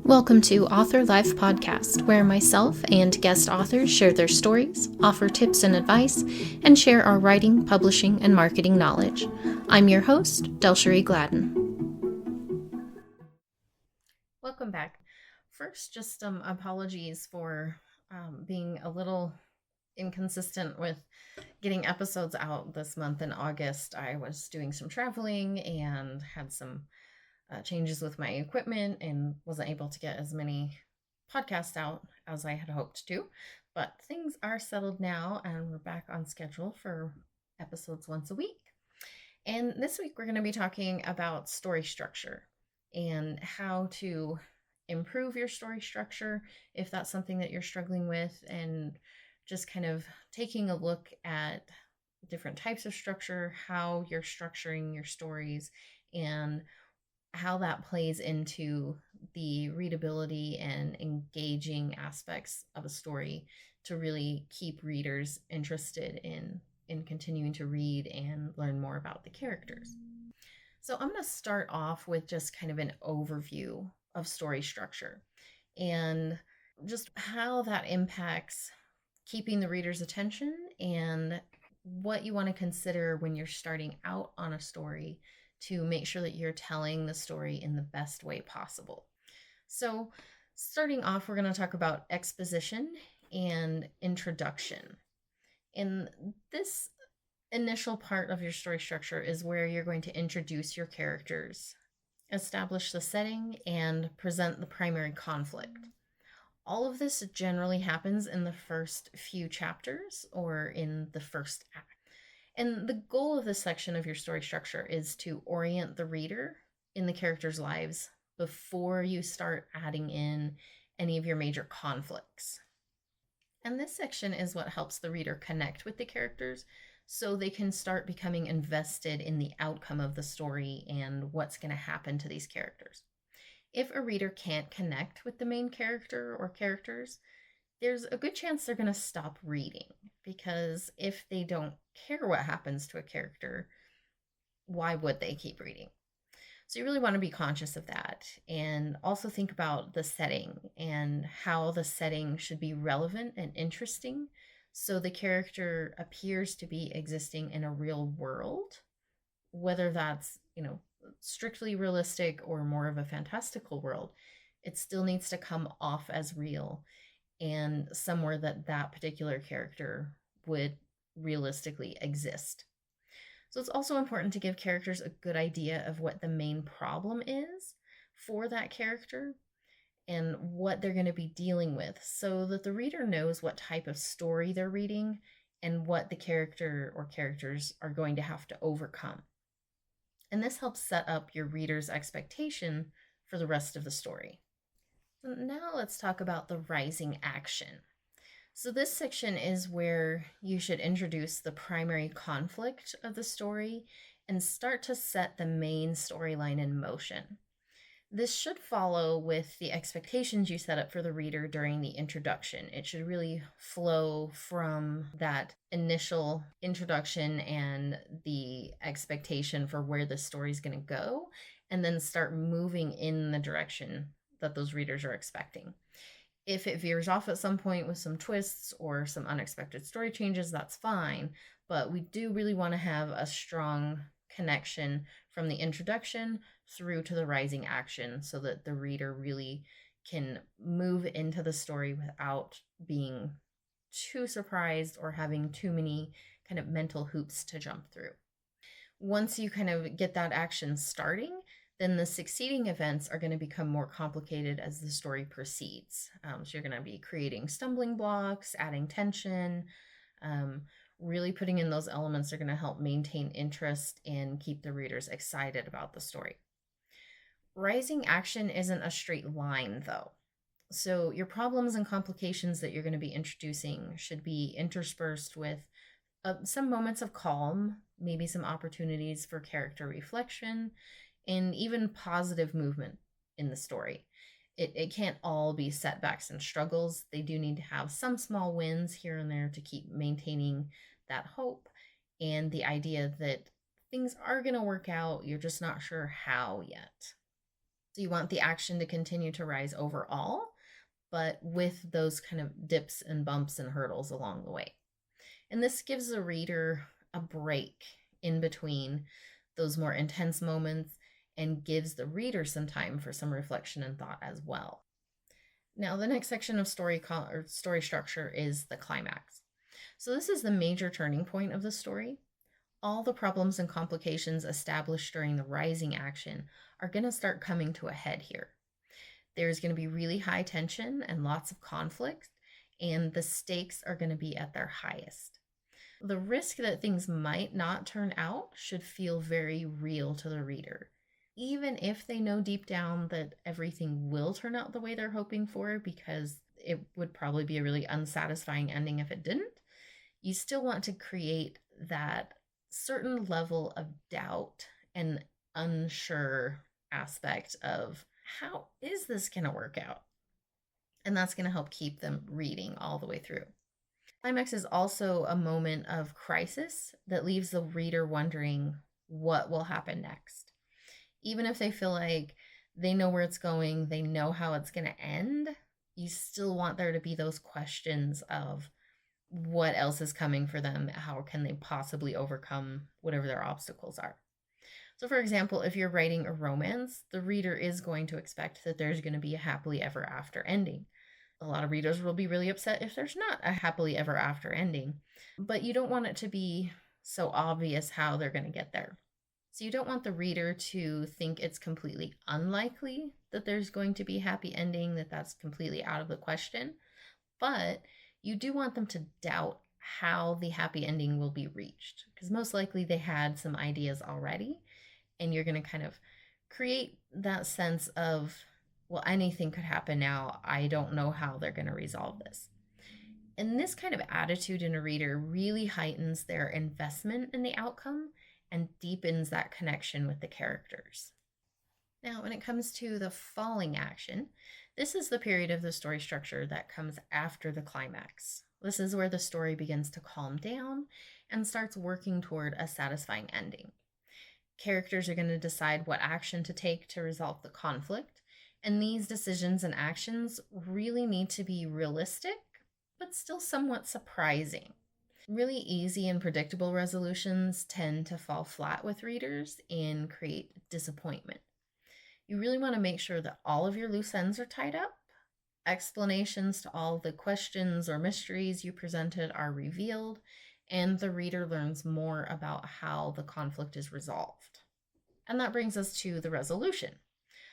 Welcome to Author Life Podcast, where myself and guest authors share their stories, offer tips and advice, and share our writing, publishing, and marketing knowledge. I'm your host, Delcherie Gladden. Welcome back. First, just some apologies for being a little inconsistent with getting episodes out this month in August. I was doing some traveling and had some changes with my equipment and wasn't able to get as many podcasts out as I had hoped to. But things are settled now and we're back on schedule for episodes once a week. And this week we're going to be talking about story structure and how to improve your story structure if that's something that you're struggling with, and just kind of taking a look at different types of structure, how you're structuring your stories, and how that plays into the readability and engaging aspects of a story to really keep readers interested in continuing to read and learn more about the characters. So I'm going to start off with just kind of an overview of story structure and just how that impacts keeping the reader's attention and what you want to consider when you're starting out on a story to make sure that you're telling the story in the best way possible. So starting off, we're going to talk about exposition and introduction. And this initial part of your story structure is where you're going to introduce your characters, establish the setting, and present the primary conflict. All of this generally happens in the first few chapters or in the first act. And the goal of this section of your story structure is to orient the reader in the characters' lives before you start adding in any of your major conflicts. And this section is what helps the reader connect with the characters so they can start becoming invested in the outcome of the story and what's going to happen to these characters. If a reader can't connect with the main character or characters, there's a good chance they're going to stop reading, because if they don't care what happens to a character, why would they keep reading? So you really want to be conscious of that, and also think about the setting and how the setting should be relevant and interesting so the character appears to be existing in a real world, whether that's, strictly realistic or more of a fantastical world. It still needs to come off as real and somewhere that particular character would realistically exist. So it's also important to give characters a good idea of what the main problem is for that character and what they're going to be dealing with, so that the reader knows what type of story they're reading and what the character or characters are going to have to overcome. And this helps set up your reader's expectation for the rest of the story. So now let's talk about the rising action. So this section is where you should introduce the primary conflict of the story and start to set the main storyline in motion. This should follow with the expectations you set up for the reader during the introduction. It should really flow from that initial introduction and the expectation for where the story is going to go, and then start moving in the direction that those readers are expecting. If it veers off at some point with some twists or some unexpected story changes, that's fine. But we do really want to have a strong connection from the introduction through to the rising action so that the reader really can move into the story without being too surprised or having too many kind of mental hoops to jump through. Once you kind of get that action starting, then the succeeding events are going to become more complicated as the story proceeds. So you're going to be creating stumbling blocks, adding tension, really putting in those elements are going to help maintain interest and keep the readers excited about the story. Rising action isn't a straight line, though. So your problems and complications that you're going to be introducing should be interspersed with some moments of calm, maybe some opportunities for character reflection, and even positive movement in the story. It can't all be setbacks and struggles. They do need to have some small wins here and there to keep maintaining that hope and the idea that things are going to work out. You're just not sure how yet. So you want the action to continue to rise overall, but with those kind of dips and bumps and hurdles along the way. And this gives the reader a break in between those more intense moments and gives the reader some time for some reflection and thought as well. Now, the next section of story structure is the climax. So this is the major turning point of the story. All the problems and complications established during the rising action are going to start coming to a head here. There's going to be really high tension and lots of conflict, and the stakes are going to be at their highest. The risk that things might not turn out should feel very real to the reader, even if they know deep down that everything will turn out the way they're hoping for, because it would probably be a really unsatisfying ending if it didn't. You still want to create that certain level of doubt and unsure aspect of, how is this going to work out? And that's going to help keep them reading all the way through. Climax is also a moment of crisis that leaves the reader wondering what will happen next. Even if they feel like they know where it's going, they know how it's going to end, you still want there to be those questions of what else is coming for them. How can they possibly overcome whatever their obstacles are? So, for example, if you're writing a romance, the reader is going to expect that there's going to be a happily ever after ending. A lot of readers will be really upset if there's not a happily ever after ending, but you don't want it to be so obvious how they're going to get there. So you don't want the reader to think it's completely unlikely that there's going to be a happy ending, that that's completely out of the question, but you do want them to doubt how the happy ending will be reached, because most likely they had some ideas already, and you're going to kind of create that sense of, well, anything could happen now. I don't know how they're going to resolve this. And this kind of attitude in a reader really heightens their investment in the outcome and deepens that connection with the characters. Now, when it comes to the falling action, this is the period of the story structure that comes after the climax. This is where the story begins to calm down and starts working toward a satisfying ending. Characters are going to decide what action to take to resolve the conflict, and these decisions and actions really need to be realistic, but still somewhat surprising. Really easy and predictable resolutions tend to fall flat with readers and create disappointment. You really want to make sure that all of your loose ends are tied up, explanations to all the questions or mysteries you presented are revealed, and the reader learns more about how the conflict is resolved. And that brings us to the resolution.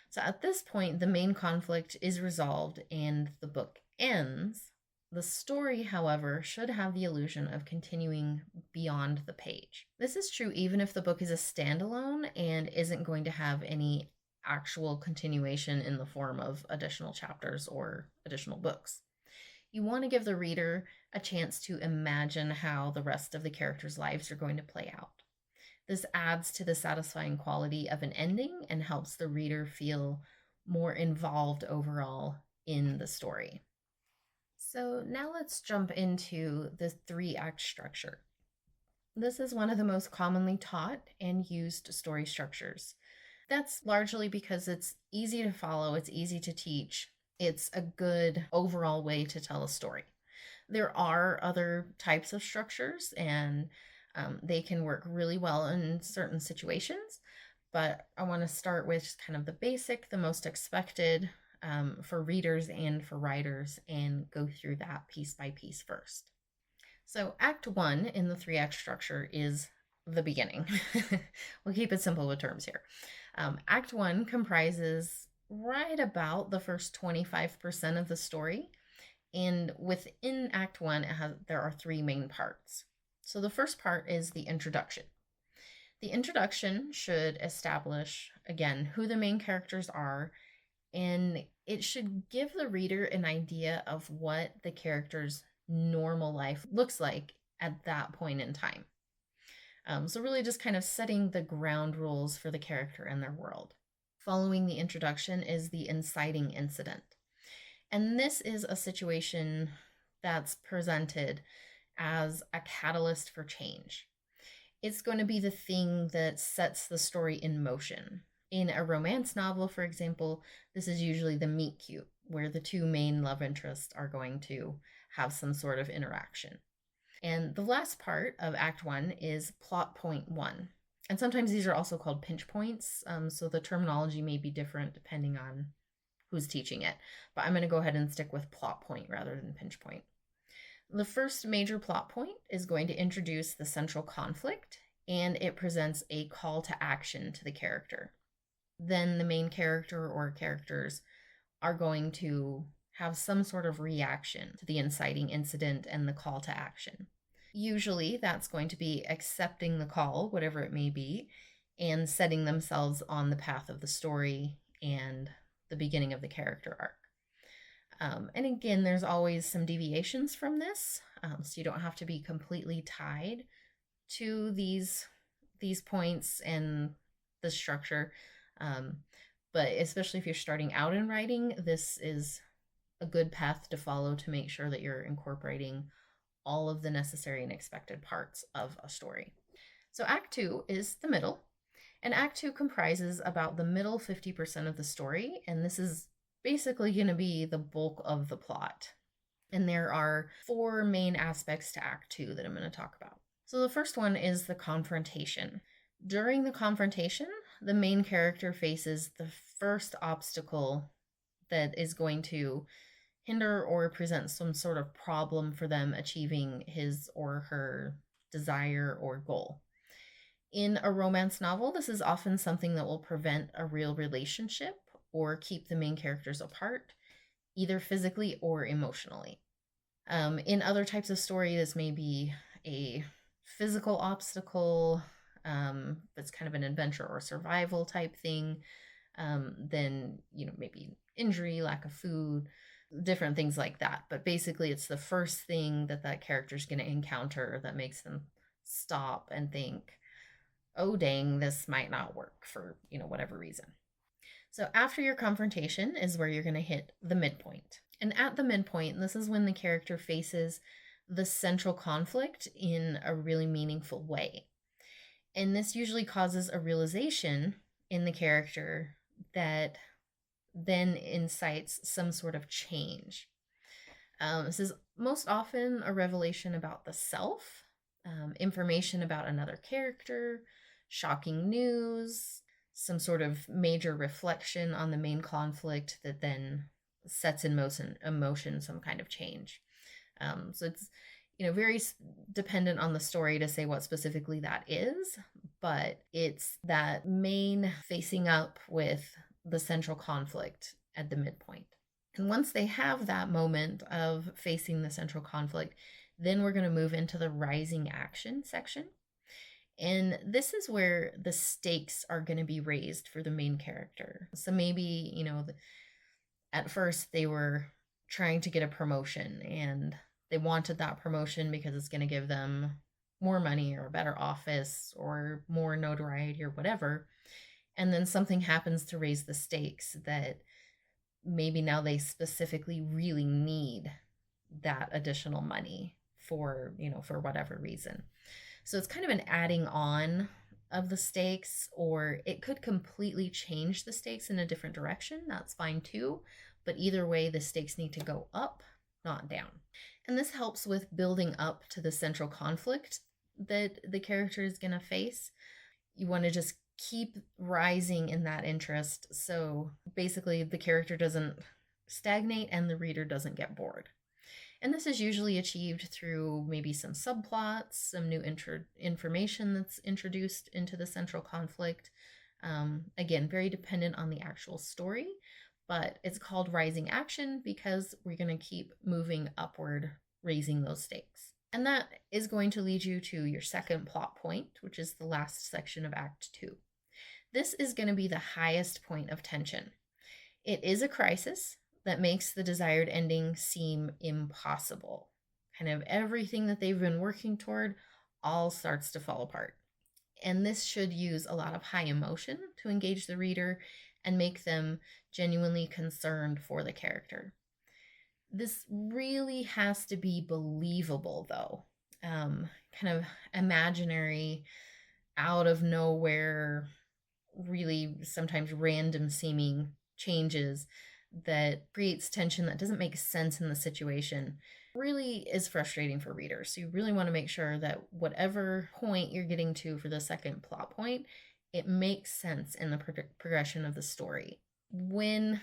So at this point, the main conflict is resolved and the book ends. The story, however, should have the illusion of continuing beyond the page. This is true even if the book is a standalone and isn't going to have any actual continuation in the form of additional chapters or additional books. You want to give the reader a chance to imagine how the rest of the characters' lives are going to play out. This adds to the satisfying quality of an ending and helps the reader feel more involved overall in the story. So now let's jump into the 3-act structure. This is one of the most commonly taught and used story structures. That's largely because it's easy to follow, it's easy to teach, it's a good overall way to tell a story. There are other types of structures, and they can work really well in certain situations, but I want to start with just kind of the basic, the most expected for readers and for writers, and go through that piece by piece first. So Act 1 in the 3-act structure is the beginning. We'll keep it simple with terms here. Act 1 comprises right about the first 25% of the story, and within Act 1 there are 3 main parts. So the first part is the introduction. The introduction should establish, again, who the main characters are, and it should give the reader an idea of what the character's normal life looks like at that point in time. So really just kind of setting the ground rules for the character and their world. Following the introduction is the inciting incident. And this is a situation that's presented as a catalyst for change. It's going to be the thing that sets the story in motion. In a romance novel, for example, this is usually the meet cute, where the two main love interests are going to have some sort of interaction. And the last part of Act 1 is plot point 1. And sometimes these are also called pinch points, so the terminology may be different depending on who's teaching it. But I'm going to go ahead and stick with plot point rather than pinch point. The first major plot point is going to introduce the central conflict, and it presents a call to action to the character. Then the main character or characters are going to have some sort of reaction to the inciting incident and the call to action. Usually that's going to be accepting the call, whatever it may be, and setting themselves on the path of the story and the beginning of the character arc. And again, there's always some deviations from this, so you don't have to be completely tied to these points and the structure. But especially if you're starting out in writing, this is a good path to follow to make sure that you're incorporating all of the necessary and expected parts of a story. So Act 2 is the middle, and Act 2 comprises about the middle 50% of the story, and this is basically going to be the bulk of the plot. And there are 4 main aspects to Act 2 that I'm going to talk about. So the first one is the confrontation. During the confrontation, the main character faces the first obstacle that is going to hinder or present some sort of problem for them achieving his or her desire or goal. In a romance novel, this is often something that will prevent a real relationship or keep the main characters apart, either physically or emotionally. In other types of story, this may be a physical obstacle, that's kind of an adventure or survival type thing. Then, maybe injury, lack of food, different things like that. But basically, it's the first thing that character's going to encounter that makes them stop and think, oh, dang, this might not work for, whatever reason. So after your confrontation is where you're going to hit the midpoint. And at the midpoint, this is when the character faces the central conflict in a really meaningful way. And this usually causes a realization in the character that then incites some sort of change. This is most often a revelation about the self, information about another character, shocking news, some sort of major reflection on the main conflict that then sets in motion some kind of change. So it's very dependent on the story to say what specifically that is, but it's that main facing up with the central conflict at the midpoint. And once they have that moment of facing the central conflict, then we're going to move into the rising action section. And this is where the stakes are going to be raised for the main character. So maybe, at first they were trying to get a promotion and they wanted that promotion because it's going to give them more money or a better office or more notoriety or whatever. And then something happens to raise the stakes that maybe now they specifically really need that additional money for whatever reason. So it's kind of an adding on of the stakes, or it could completely change the stakes in a different direction. That's fine too. But either way, the stakes need to go up, not down. And this helps with building up to the central conflict that the character is going to face. You want to just keep rising in that interest. So basically, the character doesn't stagnate and the reader doesn't get bored. And this is usually achieved through maybe some subplots, some new information that's introduced into the central conflict. Again, very dependent on the actual story, but it's called rising action because we're going to keep moving upward, raising those stakes. And that is going to lead you to your second plot point, which is the last section of Act 2. This is going to be the highest point of tension. It is a crisis that makes the desired ending seem impossible. Kind of everything that they've been working toward all starts to fall apart. And this should use a lot of high emotion to engage the reader and make them genuinely concerned for the character. This really has to be believable, though. Kind of imaginary, out of nowhere really sometimes random seeming changes that creates tension that doesn't make sense in the situation really is frustrating for readers. So you really want to make sure that whatever point you're getting to for the second plot point, it makes sense in the progression of the story. When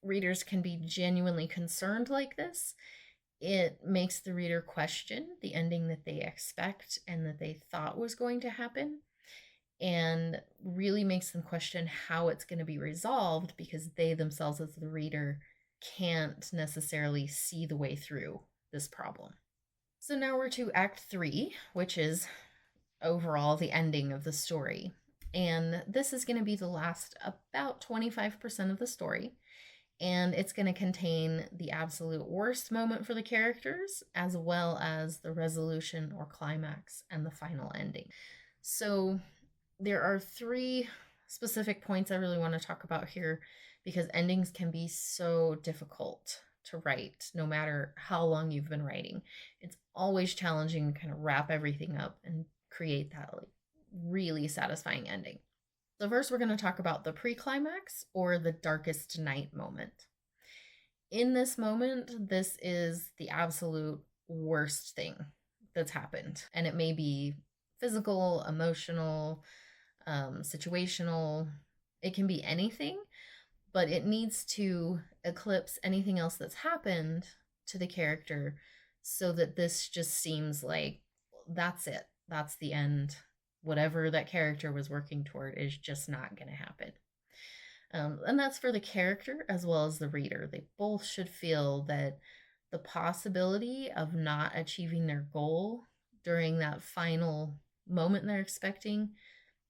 readers can be genuinely concerned like this, it makes the reader question the ending that they expect and that they thought was going to happen, and really makes them question how it's going to be resolved, because they themselves, as the reader, can't necessarily see the way through this problem. So now we're to Act 3, which is overall the ending of the story. And this is going to be the last about 25% of the story. And it's going to contain the absolute worst moment for the characters, as well as the resolution or climax and the final ending. So there are 3 specific points I really want to talk about here, because endings can be so difficult to write no matter how long you've been writing. It's always challenging to kind of wrap everything up and create that like really satisfying ending. So first we're going to talk about the pre-climax, or the darkest night moment. In this moment, this is the absolute worst thing that's happened. And it may be physical, emotional, situational. It can be anything, but it needs to eclipse anything else that's happened to the character, so that this just seems like that's it. That's the end. Whatever that character was working toward is just not going to happen. And that's for the character as well as the reader. They both should feel that the possibility of not achieving their goal during that final moment they're expecting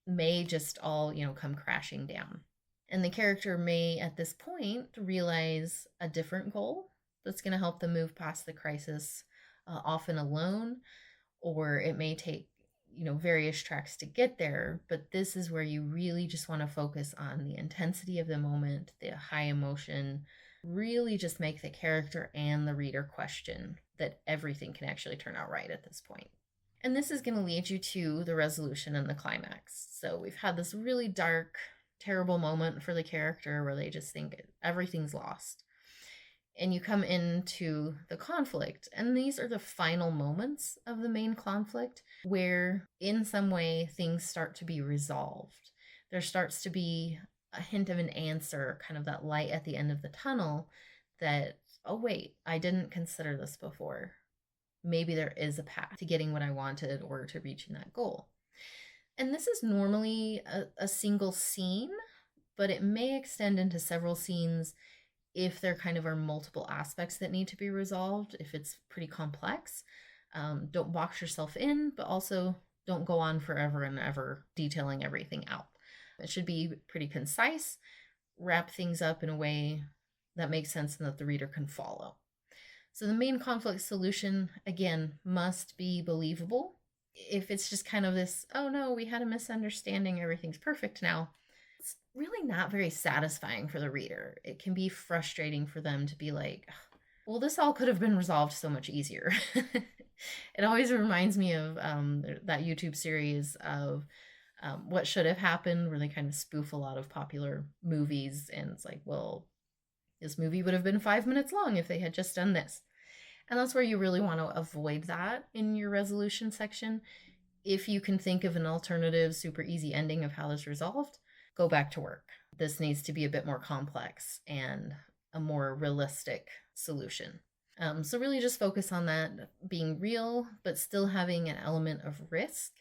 may just all, come crashing down. And the character may, at this point, realize a different goal that's going to help them move past the crisis, often alone, or it may take, various tracks to get there. But this is where you really just want to focus on the intensity of the moment, the high emotion, really just make the character and the reader question that everything can actually turn out right at this point. And this is going to lead you to the resolution and the climax. So we've had this really dark, terrible moment for the character where they just think everything's lost. And you come into the conflict, and these are the final moments of the main conflict where in some way things start to be resolved. There starts to be a hint of an answer, kind of that light at the end of the tunnel that, oh wait, I didn't consider this before. Maybe there is a path to getting what I wanted or to reaching that goal. And this is normally a single scene, but it may extend into several scenes if there kind of are multiple aspects that need to be resolved, if it's pretty complex. Don't box yourself in, but also don't go on forever and ever detailing everything out. It should be pretty concise, wrap things up in a way that makes sense and that the reader can follow. So the main conflict solution, again, must be believable. If it's just kind of this, oh no, we had a misunderstanding, everything's perfect now, it's really not very satisfying for the reader. It can be frustrating for them to be like, well, this all could have been resolved so much easier. It always reminds me of that YouTube series of What Should Have Happened, where they kind of spoof a lot of popular movies. And it's like, well, this movie would have been 5 minutes long if they had just done this. And that's where you really want to avoid that in your resolution section. If you can think of an alternative, super easy ending of how this resolved, go back to work. This needs to be a bit more complex and a more realistic solution. So really just focus on that being real, but still having an element of risk,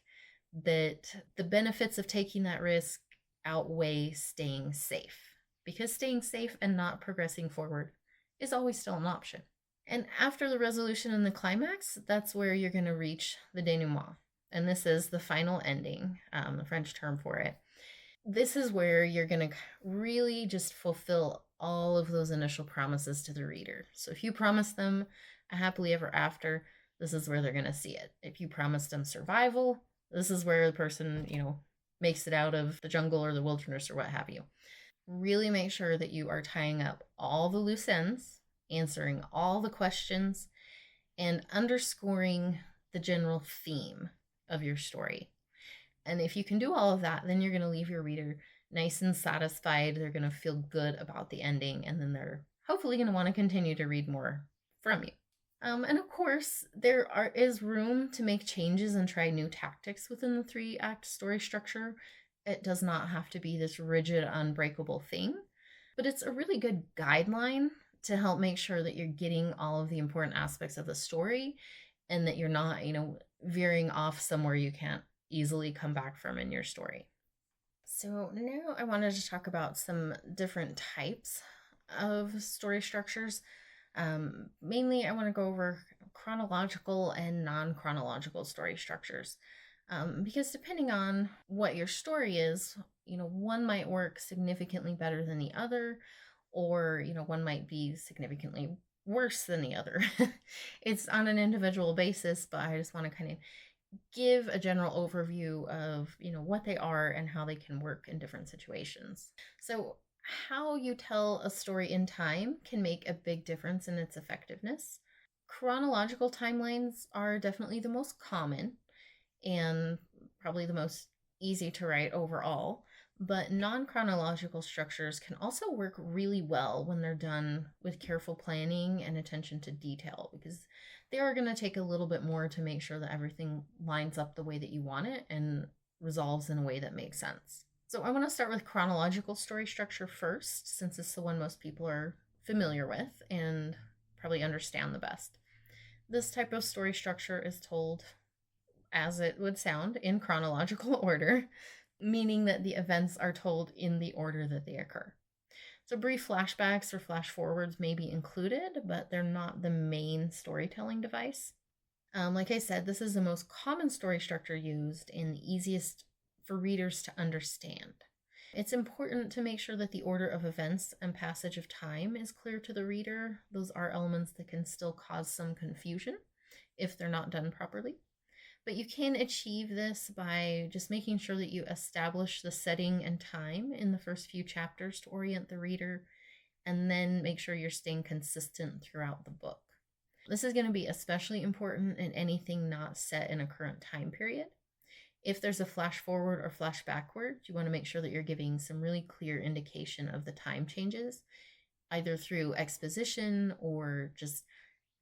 that the benefits of taking that risk outweigh staying safe. Because staying safe and not progressing forward is always still an option. And after the resolution and the climax, that's where you're going to reach the denouement. And this is the final ending, the French term for it. This is where you're going to really just fulfill all of those initial promises to the reader. So if you promise them a happily ever after, this is where they're going to see it. If you promise them survival, this is where the person, makes it out of the jungle or the wilderness or what have you. Really make sure that you are tying up all the loose ends, answering all the questions, and underscoring the general theme of your story. And if you can do all of that, then you're going to leave your reader nice and satisfied. They're going to feel good about the ending, and then they're hopefully going to want to continue to read more from you. And of course, is room to make changes and try new tactics within the 3-act story structure. It does not have to be this rigid, unbreakable thing, but it's a really good guideline to help make sure that you're getting all of the important aspects of the story and that you're not, veering off somewhere you can't easily come back from in your story. So now I wanted to talk about some different types of story structures. Mainly, I want to go over chronological and non-chronological story structures. Because depending on what your story is, one might work significantly better than the other, or, one might be significantly worse than the other. It's on an individual basis, but I just want to kind of give a general overview of, what they are and how they can work in different situations. So how you tell a story in time can make a big difference in its effectiveness. Chronological timelines are definitely the most common and probably the most easy to write overall, but non-chronological structures can also work really well when they're done with careful planning and attention to detail, because they are going to take a little bit more to make sure that everything lines up the way that you want it and resolves in a way that makes sense. So I want to start with chronological story structure first, since it's the one most people are familiar with and probably understand the best. This type of story structure is told, as it would sound, in chronological order, meaning that the events are told in the order that they occur. So brief flashbacks or flash forwards may be included, but they're not the main storytelling device. Like I said, this is the most common story structure used and the easiest for readers to understand. It's important to make sure that the order of events and passage of time is clear to the reader. Those are elements that can still cause some confusion if they're not done properly. But you can achieve this by just making sure that you establish the setting and time in the first few chapters to orient the reader, and then make sure you're staying consistent throughout the book. This is going to be especially important in anything not set in a current time period. If there's a flash forward or flash backward, you want to make sure that you're giving some really clear indication of the time changes, either through exposition or just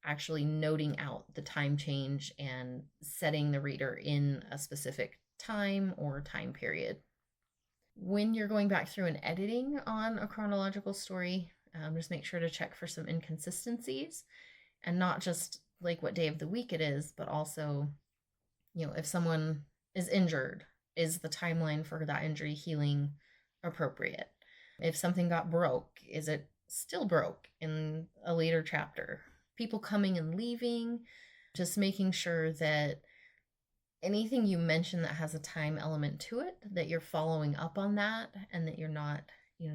actually noting out the time change and setting the reader in a specific time or time period. When you're going back through and editing on a chronological story, just make sure to check for some inconsistencies, and not just like what day of the week it is, but also, if someone is injured, is the timeline for that injury healing appropriate? If something got broke, is it still broke in a later chapter? People coming and leaving, just making sure that anything you mention that has a time element to it, that you're following up on that, and that you're not,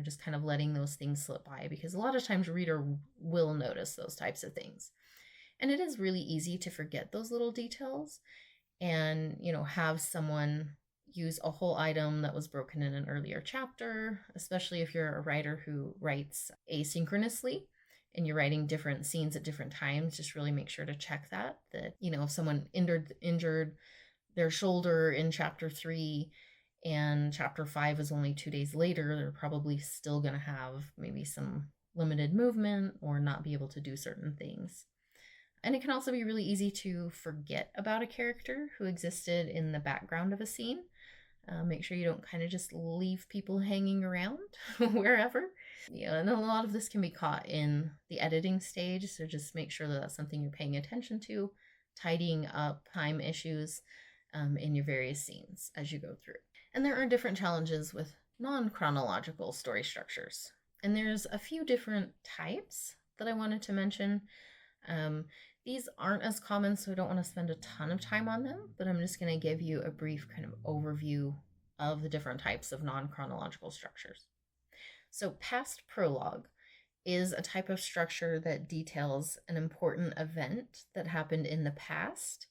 just kind of letting those things slip by, because a lot of times a reader will notice those types of things. And it is really easy to forget those little details and, have someone use a whole item that was broken in an earlier chapter, especially if you're a writer who writes asynchronously and you're writing different scenes at different times. Just really make sure to check that, if someone injured their shoulder in chapter 3 and chapter 5 is only 2 days later, they're probably still going to have maybe some limited movement or not be able to do certain things. And it can also be really easy to forget about a character who existed in the background of a scene. Make sure you don't kind of just leave people hanging around wherever. And a lot of this can be caught in the editing stage, so just make sure that that's something you're paying attention to, tidying up time issues in your various scenes as you go through. And there are different challenges with non-chronological story structures. And there's a few different types that I wanted to mention. These aren't as common, so I don't want to spend a ton of time on them, but I'm just going to give you a brief kind of overview of the different types of non-chronological structures. So past prologue is a type of structure that details an important event that happened in the past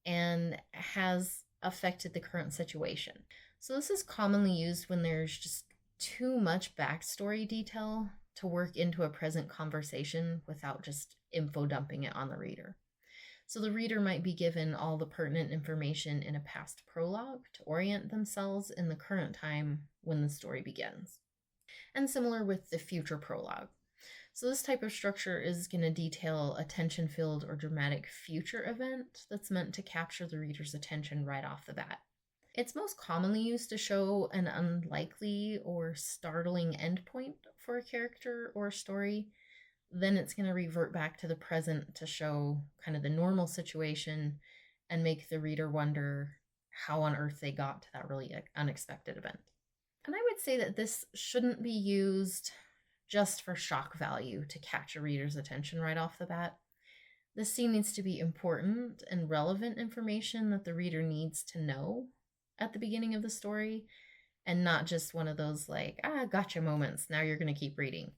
and has affected the current situation. So this is commonly used when there's just too much backstory detail to work into a present conversation without just info dumping it on the reader. So the reader might be given all the pertinent information in a past prologue to orient themselves in the current time when the story begins. And similar with the future prologue. So this type of structure is going to detail a tension-filled or dramatic future event that's meant to capture the reader's attention right off the bat. It's most commonly used to show an unlikely or startling endpoint for a character or a story. Then it's going to revert back to the present to show kind of the normal situation and make the reader wonder how on earth they got to that really unexpected event. And I would say that this shouldn't be used just for shock value to catch a reader's attention right off the bat. This scene needs to be important and relevant information that the reader needs to know at the beginning of the story, and not just one of those like, gotcha moments, now you're going to keep reading.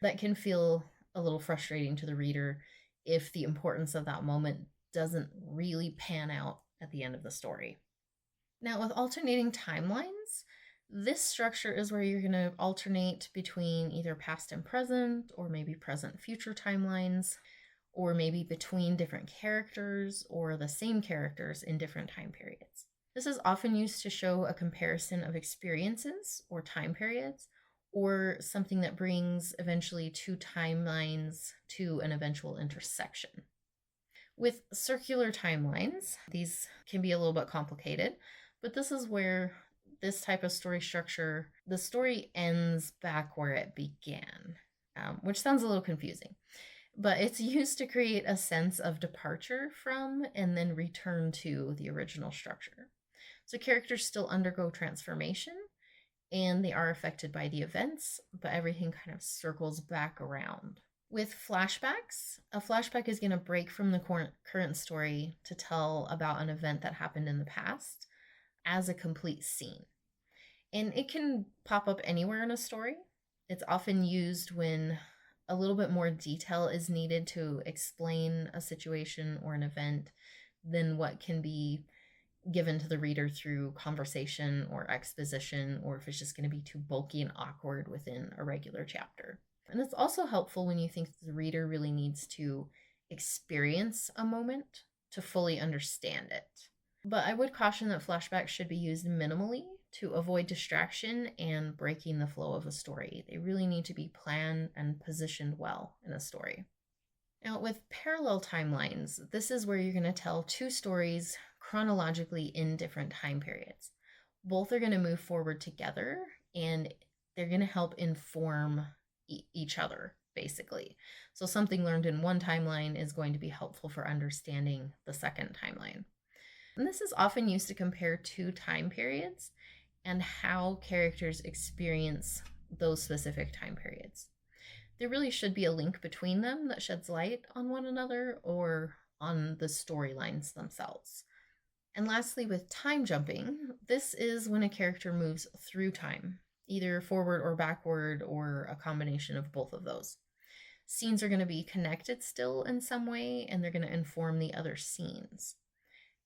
That can feel a little frustrating to the reader if the importance of that moment doesn't really pan out at the end of the story. Now, with alternating timelines, this structure is where you're going to alternate between either past and present, or maybe present future timelines, or maybe between different characters or the same characters in different time periods. This is often used to show a comparison of experiences or time periods, or something that brings eventually two timelines to an eventual intersection. With circular timelines, these can be a little bit complicated, but this is where this type of story structure, the story ends back where it began, which sounds a little confusing, but it's used to create a sense of departure from and then return to the original structure. So characters still undergo transformation and they are affected by the events, but everything kind of circles back around. With flashbacks, a flashback is going to break from the current story to tell about an event that happened in the past as a complete scene. And it can pop up anywhere in a story. It's often used when a little bit more detail is needed to explain a situation or an event than what can be given to the reader through conversation or exposition, or if it's just going to be too bulky and awkward within a regular chapter. And it's also helpful when you think the reader really needs to experience a moment to fully understand it. But I would caution that flashbacks should be used minimally to avoid distraction and breaking the flow of a story. They really need to be planned and positioned well in a story. Now, with parallel timelines, this is where you're going to tell two stories chronologically in different time periods. Both are going to move forward together, and they're going to help inform each other, basically. So something learned in one timeline is going to be helpful for understanding the second timeline. And this is often used to compare two time periods and how characters experience those specific time periods. There really should be a link between them that sheds light on one another or on the storylines themselves. And lastly, with time jumping, this is when a character moves through time, either forward or backward, or a combination of both of those. Scenes are going to be connected still in some way, and they're going to inform the other scenes.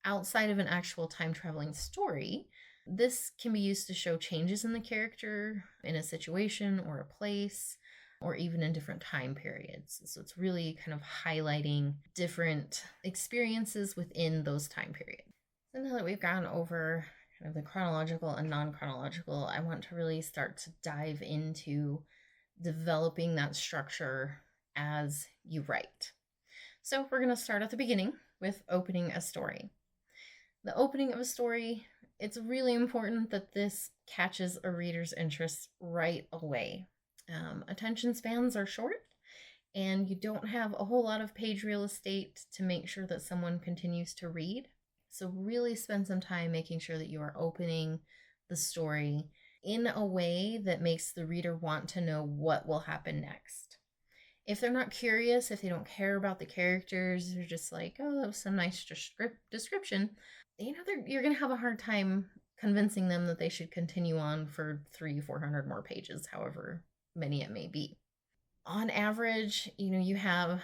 Outside of an actual time-traveling story, this can be used to show changes in the character, in a situation or a place, or even in different time periods. So it's really kind of highlighting different experiences within those time periods. So now that we've gone over kind of the chronological and non-chronological, I want to really start to dive into developing that structure as you write. So we're going to start at the beginning with opening a story. The opening of a story, it's really important that this catches a reader's interest right away. Attention spans are short, and you don't have a whole lot of page real estate to make sure that someone continues to read. So really spend some time making sure that you are opening the story in a way that makes the reader want to know what will happen next. If they're not curious, if they don't care about the characters, they're just like, oh, that was some nice description, you're going to have a hard time convincing them that they should continue on for 300-400 more pages, however many it may be. On average, you have,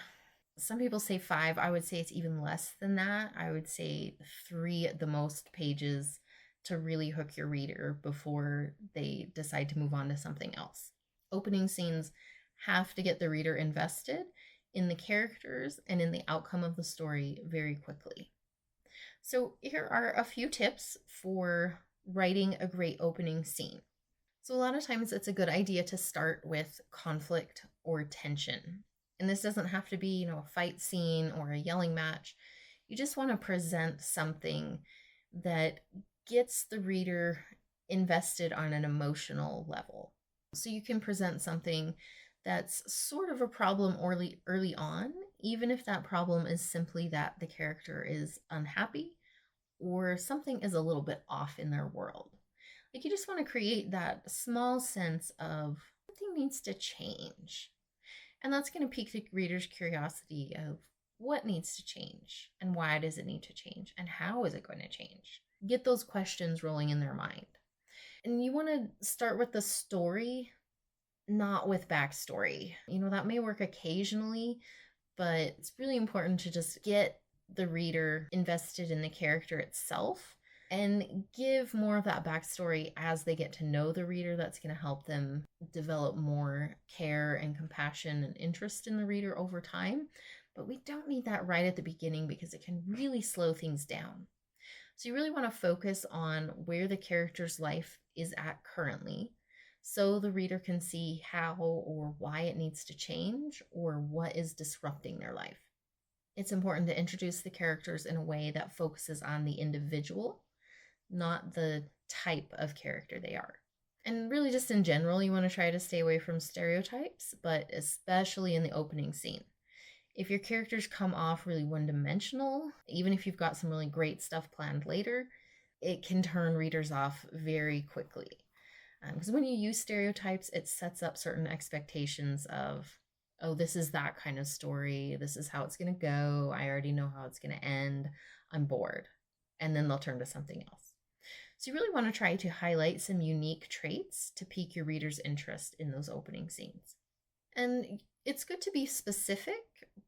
some people say 5. I would say it's even less than that. I would say 3 at the most pages to really hook your reader before they decide to move on to something else. Opening scenes have to get the reader invested in the characters and in the outcome of the story very quickly. So here are a few tips for writing a great opening scene. So a lot of times it's a good idea to start with conflict or tension. And this doesn't have to be, a fight scene or a yelling match. You just want to present something that gets the reader invested on an emotional level. So you can present something that's sort of a problem early on, even if that problem is simply that the character is unhappy or something is a little bit off in their world. Like, you just want to create that small sense of something needs to change. And that's going to pique the reader's curiosity of what needs to change and why does it need to change and how is it going to change. Get those questions rolling in their mind. And you want to start with the story, not with backstory. That may work occasionally, but it's really important to just get the reader invested in the character itself and give more of that backstory as they get to know the reader. That's going to help them develop more care and compassion and interest in the reader over time. But we don't need that right at the beginning because it can really slow things down. So you really want to focus on where the character's life is at currently, so the reader can see how or why it needs to change or what is disrupting their life. It's important to introduce the characters in a way that focuses on the individual, not the type of character they are. And really, just in general, you want to try to stay away from stereotypes, but especially in the opening scene. If your characters come off really one-dimensional, even if you've got some really great stuff planned later, it can turn readers off very quickly. Because when you use stereotypes, it sets up certain expectations of, oh, this is that kind of story. This is how it's going to go. I already know how it's going to end. I'm bored. And then they'll turn to something else. So you really want to try to highlight some unique traits to pique your reader's interest in those opening scenes. And it's good to be specific,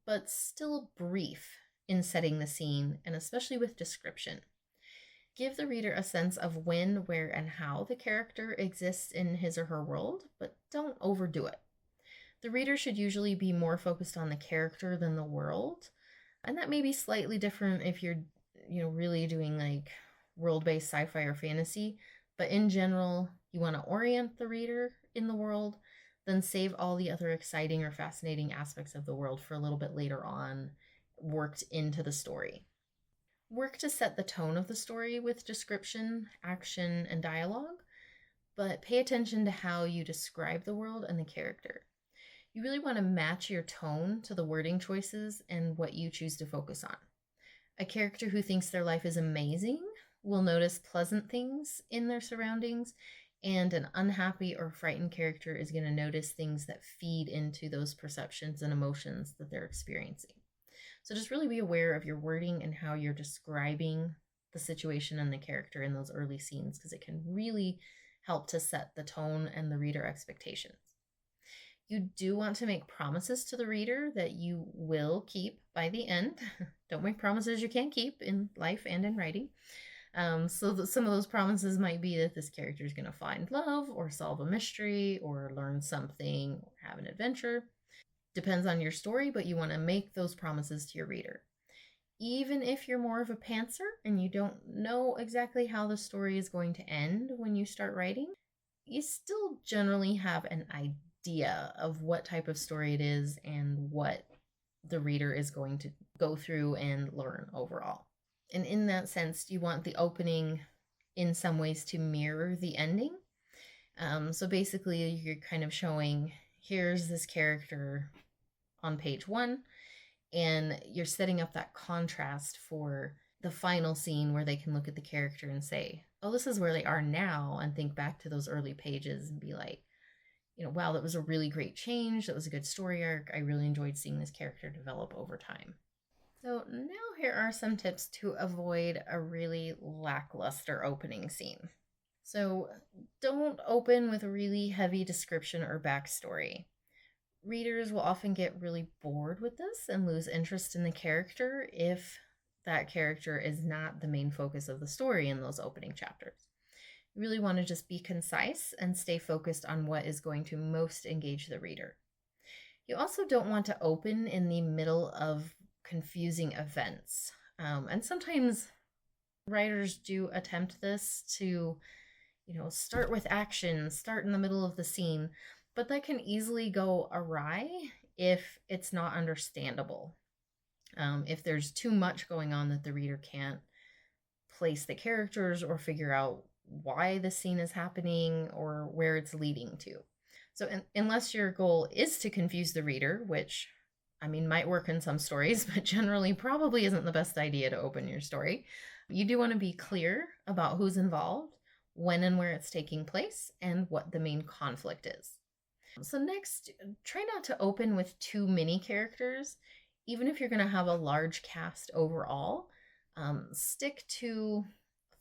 but still brief in setting the scene, and especially with description. Give the reader a sense of when, where, and how the character exists in his or her world, but don't overdo it. The reader should usually be more focused on the character than the world, and that may be slightly different if you're, really doing like world-based sci-fi or fantasy, but in general, you want to orient the reader in the world, then save all the other exciting or fascinating aspects of the world for a little bit later on, worked into the story. Work to set the tone of the story with description, action, and dialogue, but pay attention to how you describe the world and the character. You really want to match your tone to the wording choices and what you choose to focus on. A character who thinks their life is amazing will notice pleasant things in their surroundings, and an unhappy or frightened character is going to notice things that feed into those perceptions and emotions that they're experiencing. So just really be aware of your wording and how you're describing the situation and the character in those early scenes, because it can really help to set the tone and the reader expectations. You do want to make promises to the reader that you will keep by the end. Don't make promises you can't keep in life and in writing. So some of those promises might be that this character is going to find love or solve a mystery or learn something or have an adventure. Depends on your story, but you want to make those promises to your reader. Even if you're more of a pantser and you don't know exactly how the story is going to end when you start writing, you still generally have an idea of what type of story it is and what the reader is going to go through and learn overall. And in that sense, you want the opening in some ways to mirror the ending. So basically, you're kind of showing, here's this character on page 1, and you're setting up that contrast for the final scene where they can look at the character and say, oh, this is where they are now, and think back to those early pages and be like, wow, that was a really great change. That was a good story arc. I really enjoyed seeing this character develop over time. So now here are some tips to avoid a really lackluster opening scene. So don't open with a really heavy description or backstory. Readers will often get really bored with this and lose interest in the character if that character is not the main focus of the story in those opening chapters. You really want to just be concise and stay focused on what is going to most engage the reader. You also don't want to open in the middle of confusing events. And sometimes writers do attempt this to, start with action, start in the middle of the scene, but that can easily go awry if it's not understandable. If there's too much going on that the reader can't place the characters or figure out why the scene is happening or where it's leading to. So, unless your goal is to confuse the reader, which might work in some stories, but generally probably isn't the best idea to open your story, you do want to be clear about who's involved, when and where it's taking place, and what the main conflict is. So, next, try not to open with too many characters, even if you're going to have a large cast overall. Stick to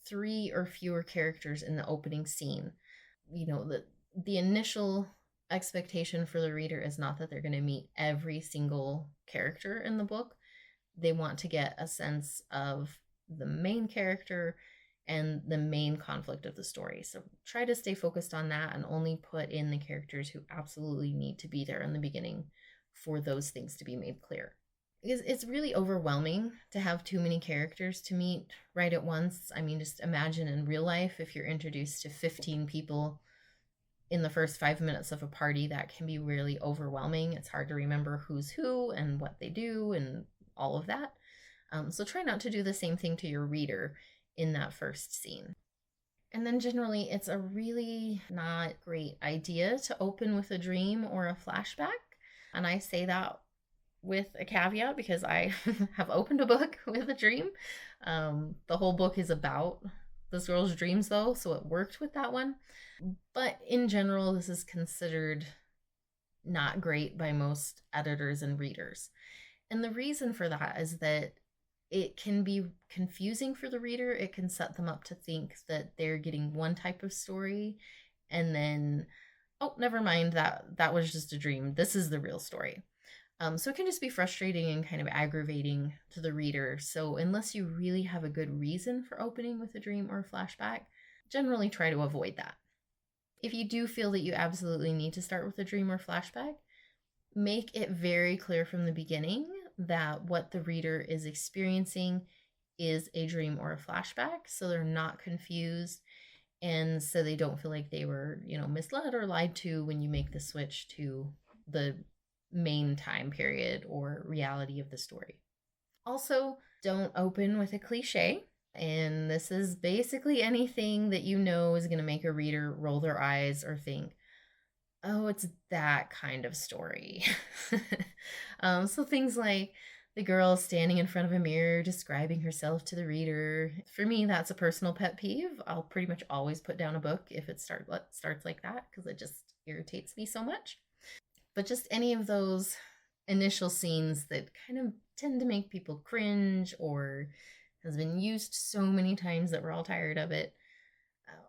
3 or fewer characters in the opening scene. The initial expectation for the reader is not that they're going to meet every single character in the book. They want to get a sense of the main character and the main conflict of the story. So try to stay focused on that and only put in the characters who absolutely need to be there in the beginning for those things to be made clear. Because it's really overwhelming to have too many characters to meet right at once. Just imagine in real life, if you're introduced to 15 people in the first 5 minutes of a party, that can be really overwhelming. It's hard to remember who's who and what they do and all of that. So try not to do the same thing to your reader in that first scene. And then generally, it's a really not great idea to open with a dream or a flashback. And I say that with a caveat because I have opened a book with a dream. The whole book is about this girl's dreams, though, so it worked with that one. But in general, this is considered not great by most editors and readers. And the reason for that is that it can be confusing for the reader. It can set them up to think that they're getting one type of story and then, oh, never mind, that was just a dream. This is the real story. So it can just be frustrating and kind of aggravating to the reader. So unless you really have a good reason for opening with a dream or a flashback, generally try to avoid that. If you do feel that you absolutely need to start with a dream or flashback, make it very clear from the beginning that what the reader is experiencing is a dream or a flashback, so they're not confused and so they don't feel like they were, misled or lied to when you make the switch to the main time period or reality of the story. Also, don't open with a cliche. And this is basically anything that is going to make a reader roll their eyes or think, oh, it's that kind of story. So things like the girl standing in front of a mirror describing herself to the reader. For me, that's a personal pet peeve. I'll pretty much always put down a book if it starts like that because it just irritates me so much. But just any of those initial scenes that kind of tend to make people cringe or has been used so many times that we're all tired of it.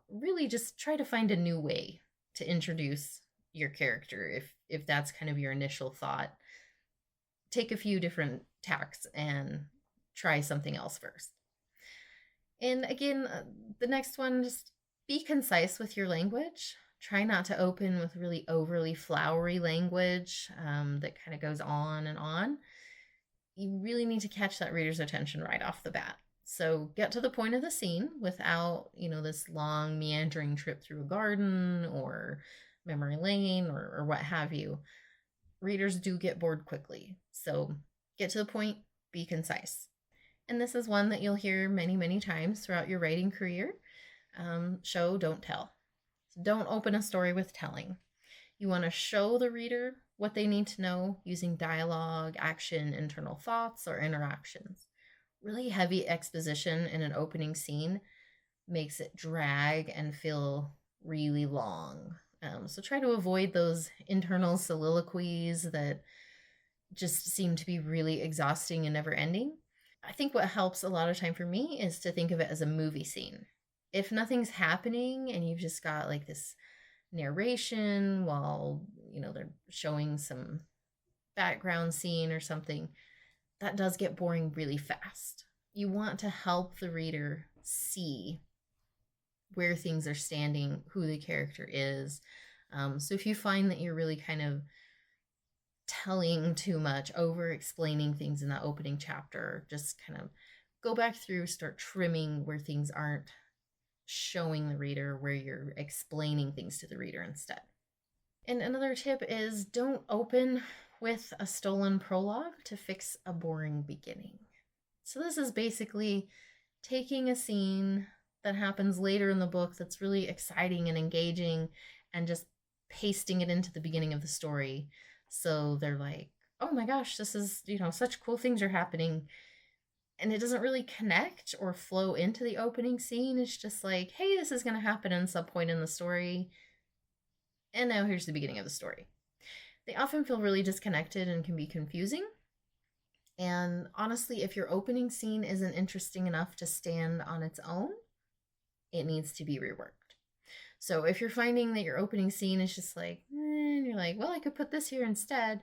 Really just try to find a new way to introduce your character if that's kind of your initial thought. Take a few different tacks and try something else first. And again, the next one, just be concise with your language. Try not to open with really overly flowery language that kind of goes on and on. You really need to catch that reader's attention right off the bat. So get to the point of the scene without, this long meandering trip through a garden or memory lane or what have you. Readers do get bored quickly. So get to the point, be concise. And this is one that you'll hear many, many times throughout your writing career. Show, don't tell. So don't open a story with telling. You want to show the reader what they need to know using dialogue, action, internal thoughts, or interactions. Really heavy exposition in an opening scene makes it drag and feel really long. So try to avoid those internal soliloquies that just seem to be really exhausting and never ending. I think what helps a lot of time for me is to think of it as a movie scene. If nothing's happening and you've just got like this narration while, they're showing some background scene or something, that does get boring really fast. You want to help the reader see where things are standing, who the character is. So if you find that you're really kind of telling too much, over explaining things in that opening chapter. Just kind of go back through, start trimming where things aren't showing the reader, where you're explaining things to the reader instead. And another tip is don't open with a stolen prologue to fix a boring beginning. So this is basically taking a scene that happens later in the book that's really exciting and engaging and just pasting it into the beginning of the story. So they're like, oh my gosh, this is, such cool things are happening. And it doesn't really connect or flow into the opening scene. It's just like, hey, this is going to happen in some point in the story. And now here's the beginning of the story. They often feel really disconnected and can be confusing. And honestly, if your opening scene isn't interesting enough to stand on its own, it needs to be reworked. So if you're finding that your opening scene is just like, and you're like, well, I could put this here instead,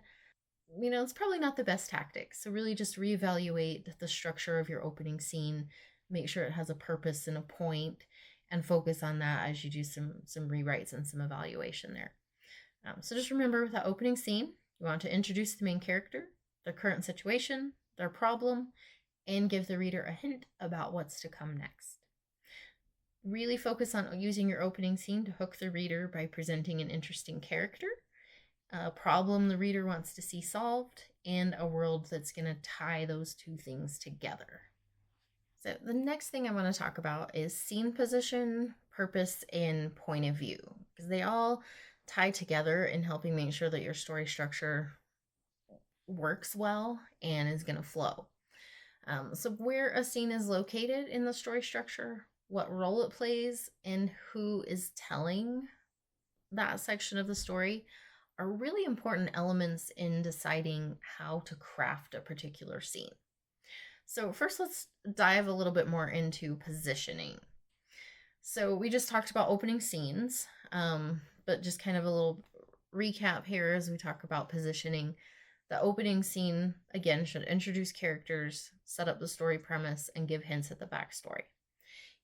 it's probably not the best tactic. So really just reevaluate the structure of your opening scene, make sure it has a purpose and a point, and focus on that as you do some rewrites and some evaluation there. So just remember, with that opening scene, you want to introduce the main character, their current situation, their problem, and give the reader a hint about what's to come next. Really focus on using your opening scene to hook the reader by presenting an interesting character, a problem the reader wants to see solved, and a world that's going to tie those two things together. So the next thing I want to talk about is scene position, purpose, and point of view, because they all tie together in helping make sure that your story structure works well and is going to flow. So where a scene is located in the story structure, what role it plays, and who is telling that section of the story are really important elements in deciding how to craft a particular scene. So first, let's dive a little bit more into positioning. So we just talked about opening scenes, but just kind of a little recap here as we talk about positioning. The opening scene, again, should introduce characters, set up the story premise, and give hints at the backstory.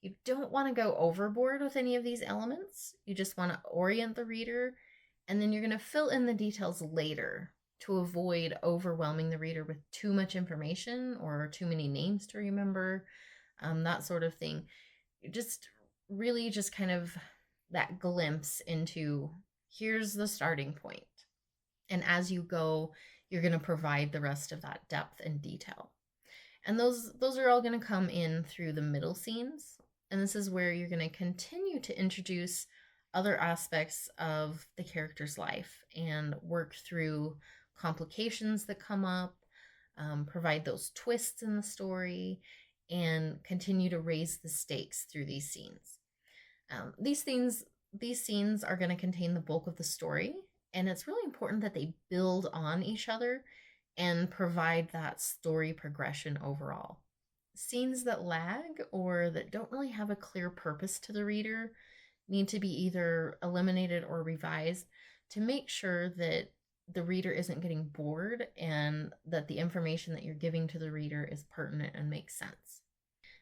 You don't want to go overboard with any of these elements. You just want to orient the reader, and then you're going to fill in the details later to avoid overwhelming the reader with too much information or too many names to remember, that sort of thing. Just really just kind of that glimpse into here's the starting point. And as you go, you're going to provide the rest of that depth and detail. And those are all going to come in through the middle scenes. And this is where you're going to continue to introduce other aspects of the character's life and work through complications that come up, provide those twists in the story, and continue to raise the stakes through these scenes. These scenes are going to contain the bulk of the story, and it's really important that they build on each other and provide that story progression overall. Scenes that lag or that don't really have a clear purpose to the reader need to be either eliminated or revised to make sure that the reader isn't getting bored and that the information that you're giving to the reader is pertinent and makes sense.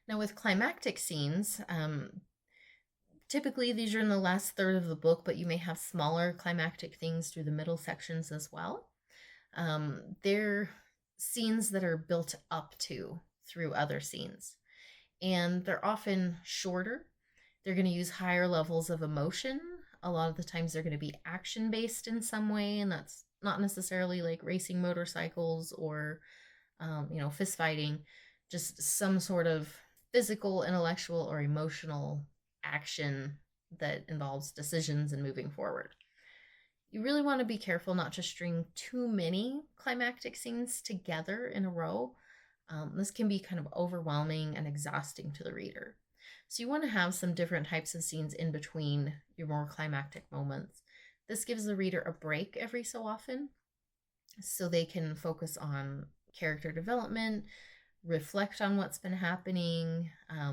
Now, with climactic scenes, typically these are in the last third of the book, but you may have smaller climactic things through the middle sections as well. They're scenes that are built up to through other scenes, and they're often shorter. They're going to use higher levels of emotion. A lot of the times they're going to be action-based in some way, and that's not necessarily like racing motorcycles or, fist fighting, just some sort of physical, intellectual, or emotional action that involves decisions and moving forward. You really want to be careful not to string too many climactic scenes together in a row. This can be kind of overwhelming and exhausting to the reader. So you want to have some different types of scenes in between your more climactic moments. This gives the reader a break every so often so they can focus on character development, reflect on what's been happening,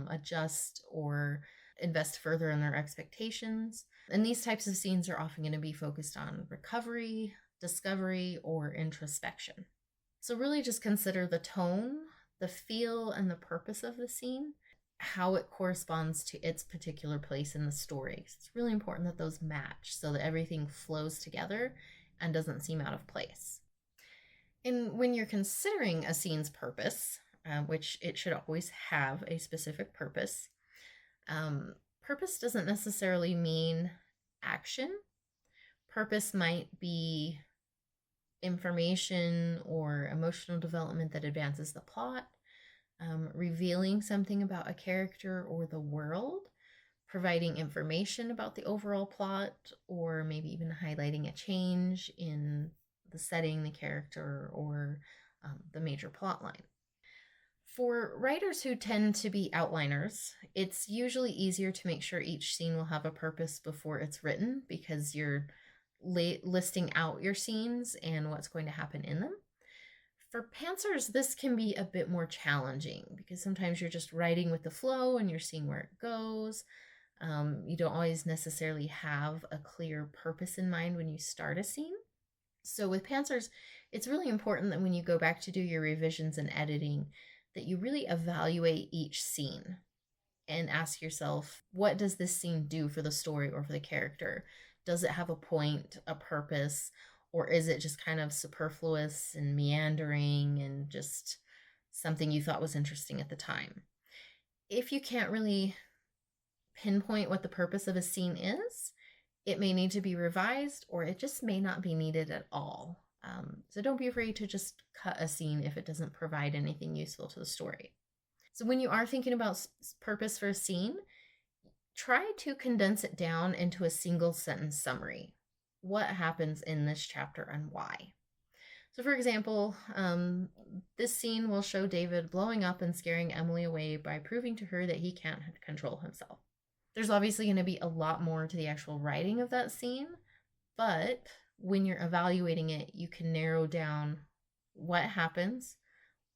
adjust or invest further in their expectations. And these types of scenes are often going to be focused on recovery, discovery, or introspection. So really just consider the tone, the feel, and the purpose of the scene, how it corresponds to its particular place in the story. It's really important that those match so that everything flows together and doesn't seem out of place. And when you're considering a scene's purpose, which it should always have a specific purpose, purpose doesn't necessarily mean action. Purpose might be information or emotional development that advances the plot, revealing something about a character or the world, providing information about the overall plot, or maybe even highlighting a change in the setting, the character, or the major plot line. For writers who tend to be outliners, it's usually easier to make sure each scene will have a purpose before it's written, because you're listing out your scenes and what's going to happen in them. For pantsers, this can be a bit more challenging because sometimes you're just writing with the flow and you're seeing where it goes. You don't always necessarily have a clear purpose in mind when you start a scene. So with pantsers, it's really important that when you go back to do your revisions and editing, that you really evaluate each scene and ask yourself, what does this scene do for the story or for the character? Does it have a point, a purpose, or is it just kind of superfluous and meandering and just something you thought was interesting at the time? If you can't really pinpoint what the purpose of a scene is, it may need to be revised, or it just may not be needed at all. So don't be afraid to just cut a scene if it doesn't provide anything useful to the story. So when you are thinking about purpose for a scene, try to condense it down into a single sentence summary. What happens in this chapter and why? So for example, this scene will show David blowing up and scaring Emily away by proving to her that he can't control himself. There's obviously going to be a lot more to the actual writing of that scene, but when you're evaluating it, you can narrow down what happens,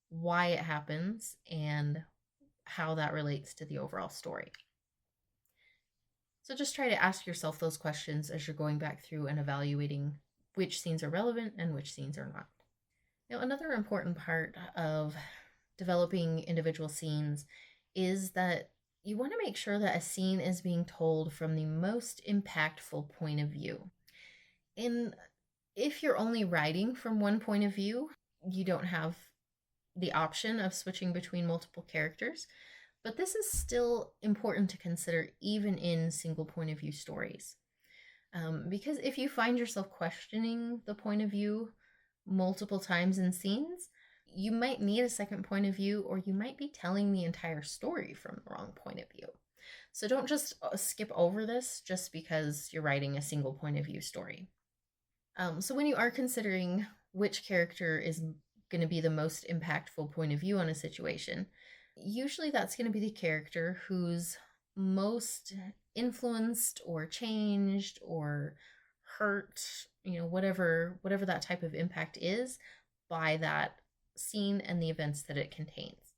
why it happens, and how that relates to the overall story. So just try to ask yourself those questions as you're going back through and evaluating which scenes are relevant and which scenes are not. Now, another important part of developing individual scenes is that you want to make sure that a scene is being told from the most impactful point of view. And if you're only writing from one point of view, you don't have the option of switching between multiple characters. But this is still important to consider even in single point of view stories. Because if you find yourself questioning the point of view multiple times in scenes, you might need a second point of view, or you might be telling the entire story from the wrong point of view. So don't just skip over this just because you're writing a single point of view story. So when you are considering which character is going to be the most impactful point of view on a situation, usually that's going to be the character who's most influenced or changed or hurt, whatever that type of impact is by that scene and the events that it contains.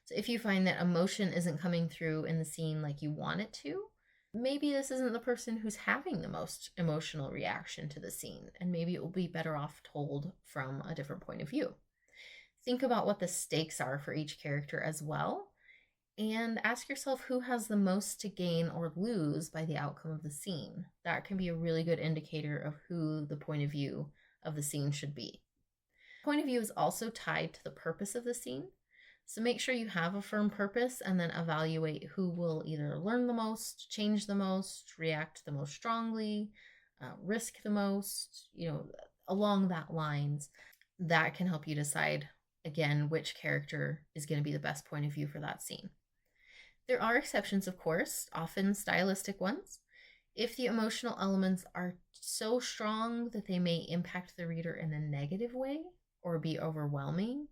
So if you find that emotion isn't coming through in the scene like you want it to, maybe this isn't the person who's having the most emotional reaction to the scene, and maybe it will be better off told from a different point of view. Think about what the stakes are for each character as well, and ask yourself who has the most to gain or lose by the outcome of the scene. That can be a really good indicator of who the point of view of the scene should be. Point of view is also tied to the purpose of the scene, so make sure you have a firm purpose and then evaluate who will either learn the most, change the most, react the most strongly, risk the most, along that lines. That can help you decide, again, which character is going to be the best point of view for that scene. There are exceptions, of course, often stylistic ones. If the emotional elements are so strong that they may impact the reader in a negative way or be overwhelming,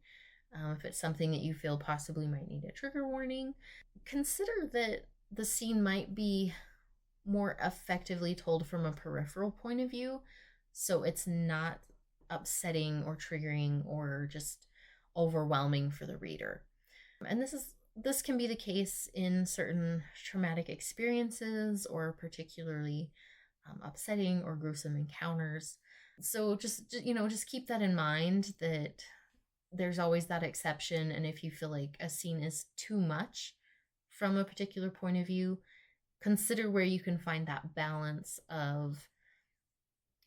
if it's something that you feel possibly might need a trigger warning, consider that the scene might be more effectively told from a peripheral point of view, so it's not upsetting or triggering or just overwhelming for the reader. And this can be the case in certain traumatic experiences or particularly upsetting or gruesome encounters. So just keep that in mind, that there's always that exception. And if you feel like a scene is too much from a particular point of view, consider where you can find that balance of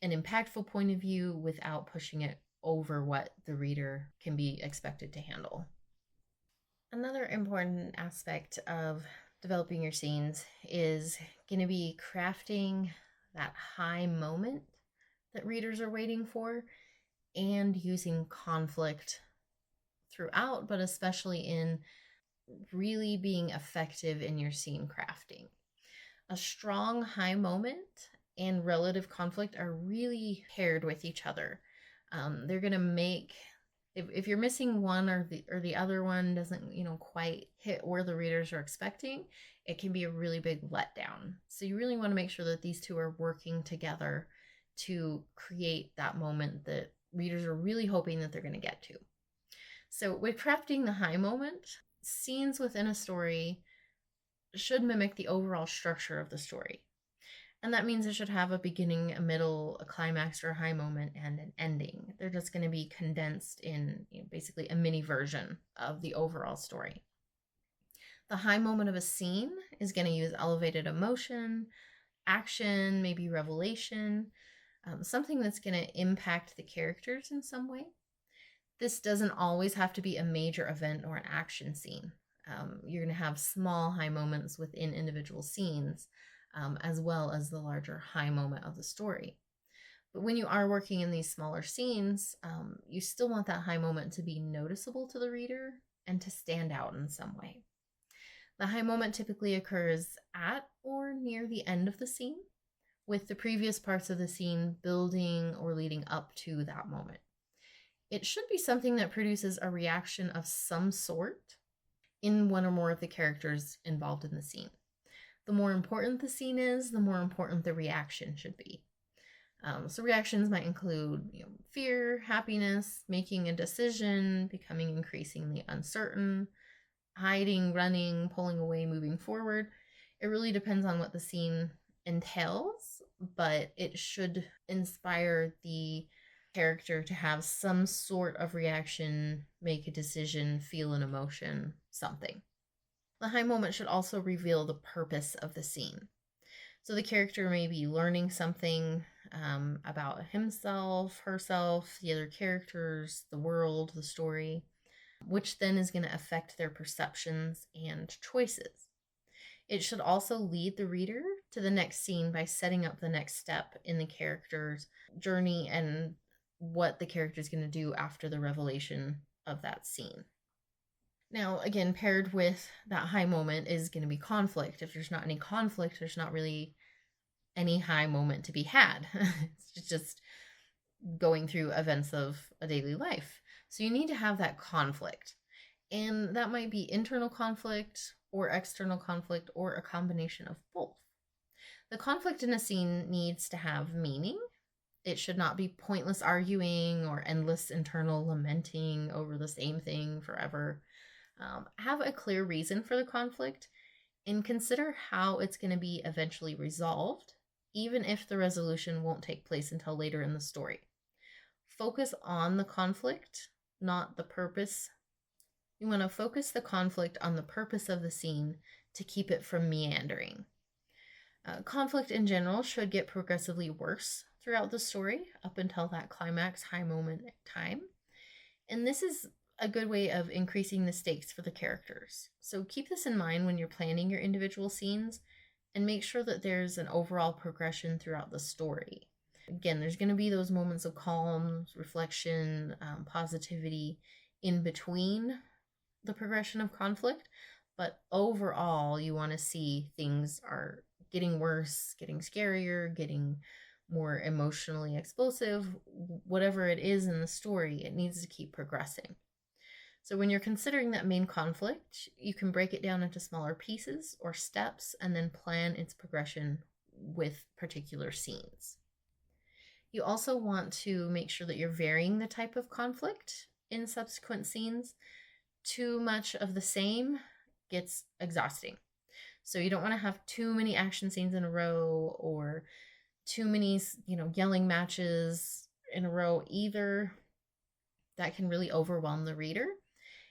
an impactful point of view without pushing it over what the reader can be expected to handle. Another important aspect of developing your scenes is going to be crafting that high moment that readers are waiting for and using conflict throughout, but especially in really being effective in your scene crafting. A strong high moment and relative conflict are really paired with each other. They're going to make, if you're missing one or the other one doesn't quite hit where the readers are expecting, it can be a really big letdown. So you really want to make sure that these two are working together to create that moment that readers are really hoping that they're going to get to. So with crafting the high moment, scenes within a story should mimic the overall structure of the story. And that means it should have a beginning, a middle, a climax or a high moment, and an ending. They're just going to be condensed in basically a mini version of the overall story. The high moment of a scene is going to use elevated emotion, action, maybe revelation, something that's going to impact the characters in some way. This doesn't always have to be a major event or an action scene. You're going to have small high moments within individual scenes, as well as the larger high moment of the story. But when you are working in these smaller scenes, you still want that high moment to be noticeable to the reader and to stand out in some way. The high moment typically occurs at or near the end of the scene, with the previous parts of the scene building or leading up to that moment. It should be something that produces a reaction of some sort in one or more of the characters involved in the scene. The more important the scene is, the more important the reaction should be. So reactions might include fear, happiness, making a decision, becoming increasingly uncertain, hiding, running, pulling away, moving forward. It really depends on what the scene entails, but it should inspire the character to have some sort of reaction, make a decision, feel an emotion, something. The high moment should also reveal the purpose of the scene. So the character may be learning something about himself, herself, the other characters, the world, the story, which then is going to affect their perceptions and choices. It should also lead the reader to the next scene by setting up the next step in the character's journey and what the character is going to do after the revelation of that scene. Now, again, paired with that high moment is going to be conflict. If there's not any conflict, there's not really any high moment to be had. It's just going through events of a daily life. So you need to have that conflict. And that might be internal conflict or external conflict or a combination of both. The conflict in a scene needs to have meaning. It should not be pointless arguing or endless internal lamenting over the same thing forever. Have a clear reason for the conflict and consider how it's going to be eventually resolved, even if the resolution won't take place until later in the story. Focus on the conflict, not the purpose. You want to focus the conflict on the purpose of the scene to keep it from meandering. Conflict in general should get progressively worse throughout the story up until that climax high moment time. And this is a good way of increasing the stakes for the characters. So keep this in mind when you're planning your individual scenes and make sure that there's an overall progression throughout the story. Again, there's going to be those moments of calm, reflection, positivity in between the progression of conflict, but overall you want to see things are getting worse, getting scarier, getting more emotionally explosive. Whatever it is in the story, it needs to keep progressing. So when you're considering that main conflict, you can break it down into smaller pieces or steps and then plan its progression with particular scenes. You also want to make sure that you're varying the type of conflict in subsequent scenes. Too much of the same gets exhausting. So you don't want to have too many action scenes in a row or too many, yelling matches in a row either. That can really overwhelm the reader.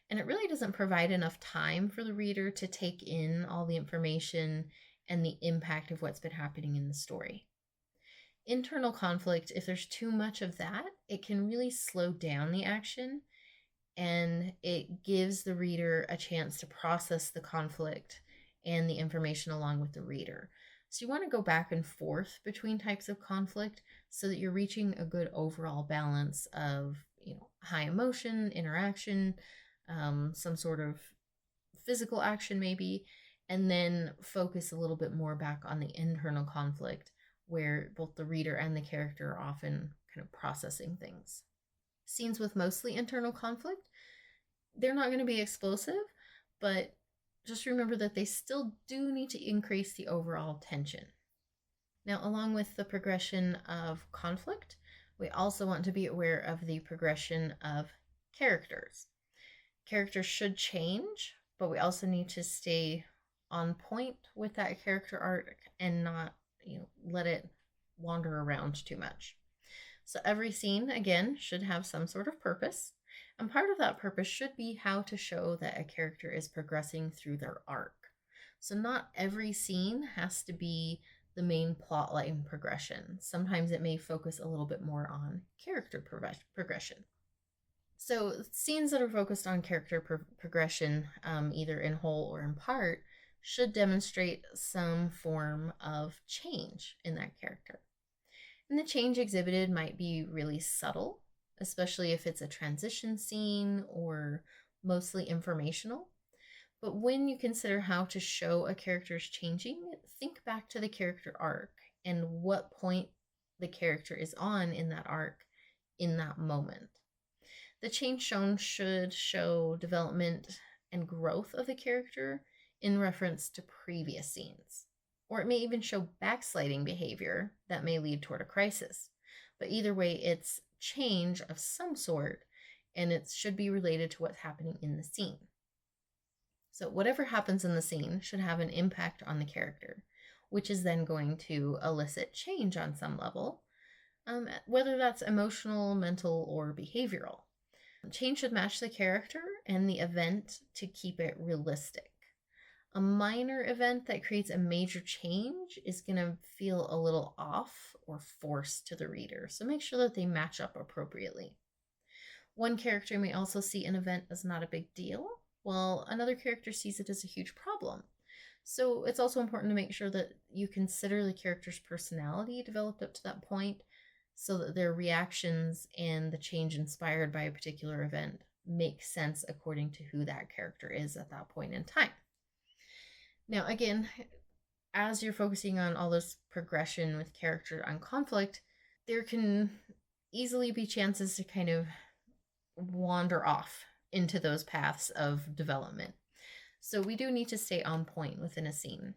And it really doesn't provide enough time for the reader to take in all the information and the impact of what's been happening in the story. Internal conflict, if there's too much of that, it can really slow down the action, and it gives the reader a chance to process the conflict and the information along with the reader. So you want to go back and forth between types of conflict so that you're reaching a good overall balance of, high emotion, interaction, some sort of physical action maybe, and then focus a little bit more back on the internal conflict where both the reader and the character are often kind of processing things. Scenes with mostly internal conflict, they're not going to be explosive, but just remember that they still do need to increase the overall tension. Now, along with the progression of conflict, we also want to be aware of the progression of characters. Characters should change, but we also need to stay on point with that character arc and not, let it wander around too much. So every scene, again, should have some sort of purpose. And part of that purpose should be how to show that a character is progressing through their arc. So not every scene has to be the main plotline progression. Sometimes it may focus a little bit more on character progression. So scenes that are focused on character progression, either in whole or in part, should demonstrate some form of change in that character. And the change exhibited might be really subtle, especially if it's a transition scene or mostly informational. But when you consider how to show a character's changing, think back to the character arc and what point the character is on in that arc in that moment. The change shown should show development and growth of the character in reference to previous scenes. Or it may even show backsliding behavior that may lead toward a crisis. But either way, it's change of some sort, and it should be related to what's happening in the scene. So whatever happens in the scene should have an impact on the character, which is then going to elicit change on some level, whether that's emotional, mental, or behavioral. Change should match the character and the event to keep it realistic. A minor event that creates a major change is going to feel a little off or forced to the reader, so make sure that they match up appropriately. One character may also see an event as not a big deal, while another character sees it as a huge problem. So it's also important to make sure that you consider the character's personality developed up to that point so that their reactions and the change inspired by a particular event make sense according to who that character is at that point in time. Now, again, as you're focusing on all this progression with character and conflict, there can easily be chances to kind of wander off into those paths of development. So we do need to stay on point within a scene.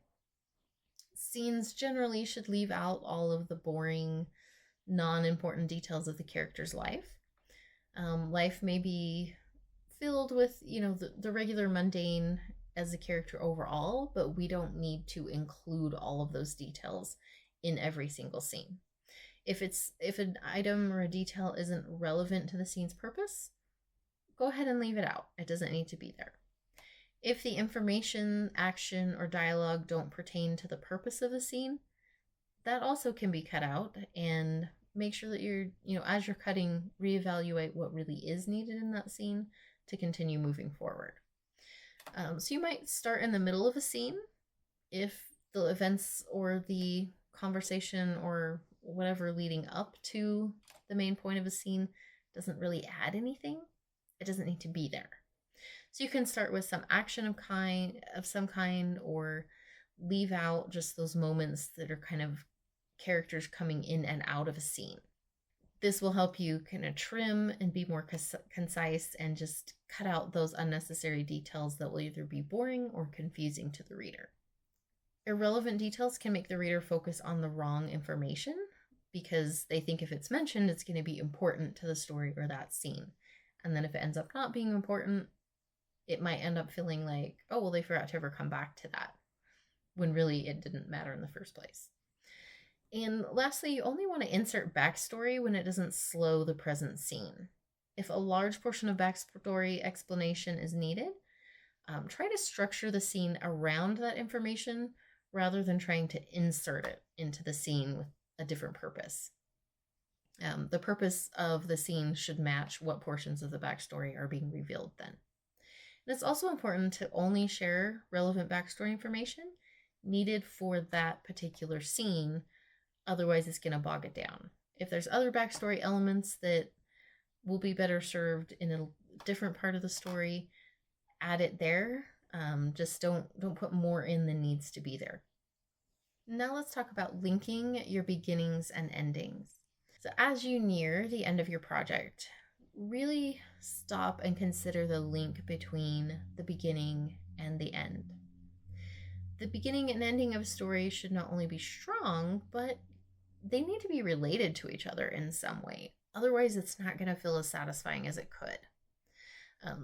Scenes generally should leave out all of the boring, non-important details of the character's life. Life may be filled with, the regular mundane as a character overall, but we don't need to include all of those details in every single scene. If an item or a detail isn't relevant to the scene's purpose, go ahead and leave it out. It doesn't need to be there. If the information, action, or dialogue don't pertain to the purpose of the scene, that also can be cut out, and make sure that you're, as you're cutting, reevaluate what really is needed in that scene to continue moving forward. So you might start in the middle of a scene if the events or the conversation or whatever leading up to the main point of a scene doesn't really add anything. It doesn't need to be there. So you can start with some action of some kind, or leave out just those moments that are kind of characters coming in and out of a scene. This will help you kind of trim and be more concise and just cut out those unnecessary details that will either be boring or confusing to the reader. Irrelevant details can make the reader focus on the wrong information because they think if it's mentioned, it's going to be important to the story or that scene. And then if it ends up not being important, it might end up feeling like, oh, well, they forgot to ever come back to that, when really it didn't matter in the first place. And lastly, you only want to insert backstory when it doesn't slow the present scene. If a large portion of backstory explanation is needed, try to structure the scene around that information rather than trying to insert it into the scene with a different purpose. The purpose of the scene should match what portions of the backstory are being revealed then. And it's also important to only share relevant backstory information needed for that particular scene. Otherwise, it's going to bog it down. If there's other backstory elements that will be better served in a different part of the story, add it there. Just don't put more in than needs to be there. Now let's talk about linking your beginnings and endings. So as you near the end of your project, really stop and consider the link between the beginning and the end. The beginning and ending of a story should not only be strong, but they need to be related to each other in some way. Otherwise, it's not going to feel as satisfying as it could.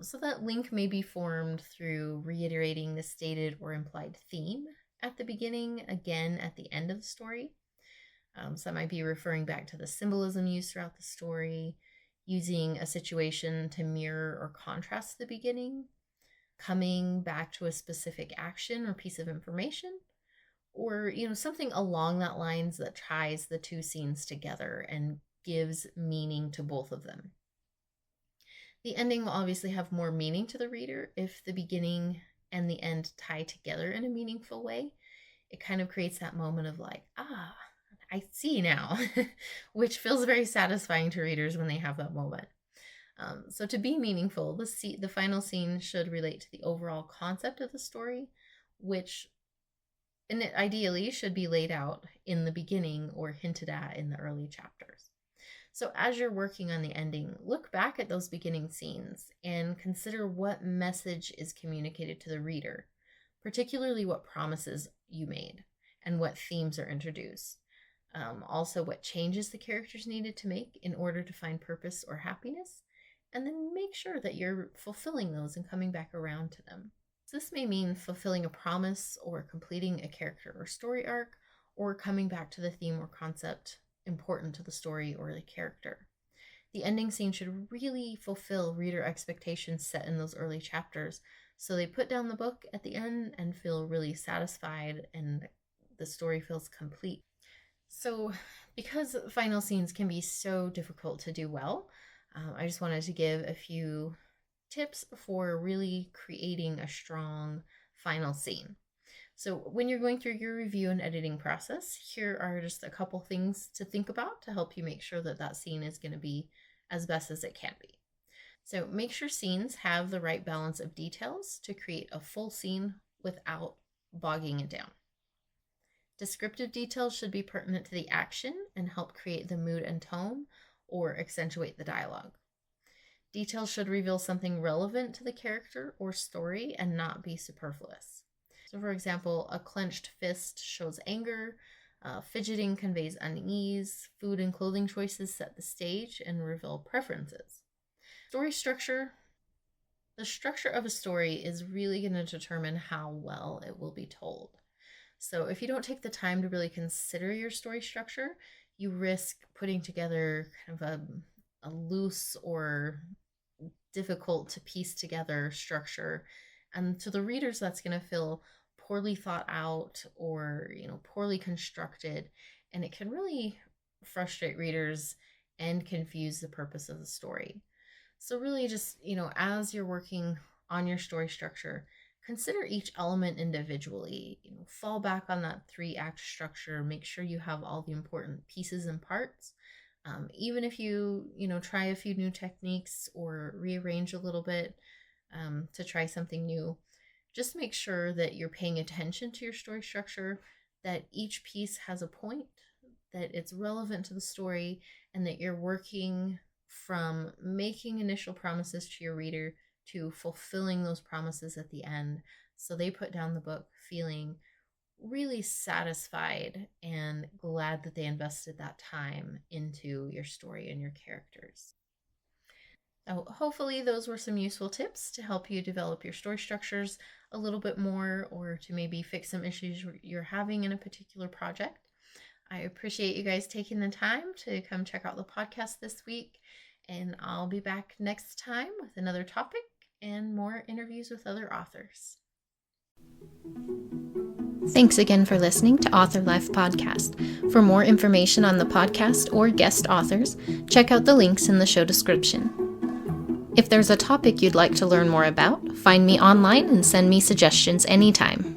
So that link may be formed through reiterating the stated or implied theme at the beginning, again at the end of the story. Some might be referring back to the symbolism used throughout the story, using a situation to mirror or contrast the beginning, coming back to a specific action or piece of information, or something along that lines that ties the two scenes together and gives meaning to both of them. The ending will obviously have more meaning to the reader if the beginning and the end tie together in a meaningful way. It kind of creates that moment of like, I see now, which feels very satisfying to readers when they have that moment. So to be meaningful, the final scene should relate to the overall concept of the story, which ideally should be laid out in the beginning or hinted at in the early chapters. So as you're working on the ending, look back at those beginning scenes and consider what message is communicated to the reader, particularly what promises you made and what themes are introduced. Also, what changes the characters needed to make in order to find purpose or happiness, and then make sure that you're fulfilling those and coming back around to them. So this may mean fulfilling a promise or completing a character or story arc, or coming back to the theme or concept important to the story or the character. The ending scene should really fulfill reader expectations set in those early chapters, so they put down the book at the end and feel really satisfied and the story feels complete. So because final scenes can be so difficult to do well, I just wanted to give a few tips for really creating a strong final scene. So when you're going through your review and editing process, here are just a couple things to think about to help you make sure that that scene is going to be as best as it can be. So make sure scenes have the right balance of details to create a full scene without bogging it down. Descriptive details should be pertinent to the action and help create the mood and tone or accentuate the dialogue. Details should reveal something relevant to the character or story and not be superfluous. So for example, a clenched fist shows anger, fidgeting conveys unease, food and clothing choices set the stage and reveal preferences. Story structure. The structure of a story is really going to determine how well it will be told. So if you don't take the time to really consider your story structure, you risk putting together kind of a loose or difficult to piece together structure. And to the readers, that's going to feel poorly thought out or, poorly constructed. And it can really frustrate readers and confuse the purpose of the story. So really just, as you're working on your story structure, consider each element individually. Fall back on that 3-act structure. Make sure you have all the important pieces and parts. Even if you, try a few new techniques or rearrange a little bit to try something new, just make sure that you're paying attention to your story structure, that each piece has a point, that it's relevant to the story, and that you're working from making initial promises to your reader to fulfilling those promises at the end, so they put down the book feeling really satisfied and glad that they invested that time into your story and your characters. So hopefully those were some useful tips to help you develop your story structures a little bit more, or to maybe fix some issues you're having in a particular project. I appreciate you guys taking the time to come check out the podcast this week, and I'll be back next time with another topic and more interviews with other authors. Thanks again for listening to Author Life Podcast. For more information on the podcast or guest authors, check out the links in the show description. If there's a topic you'd like to learn more about, find me online and send me suggestions anytime.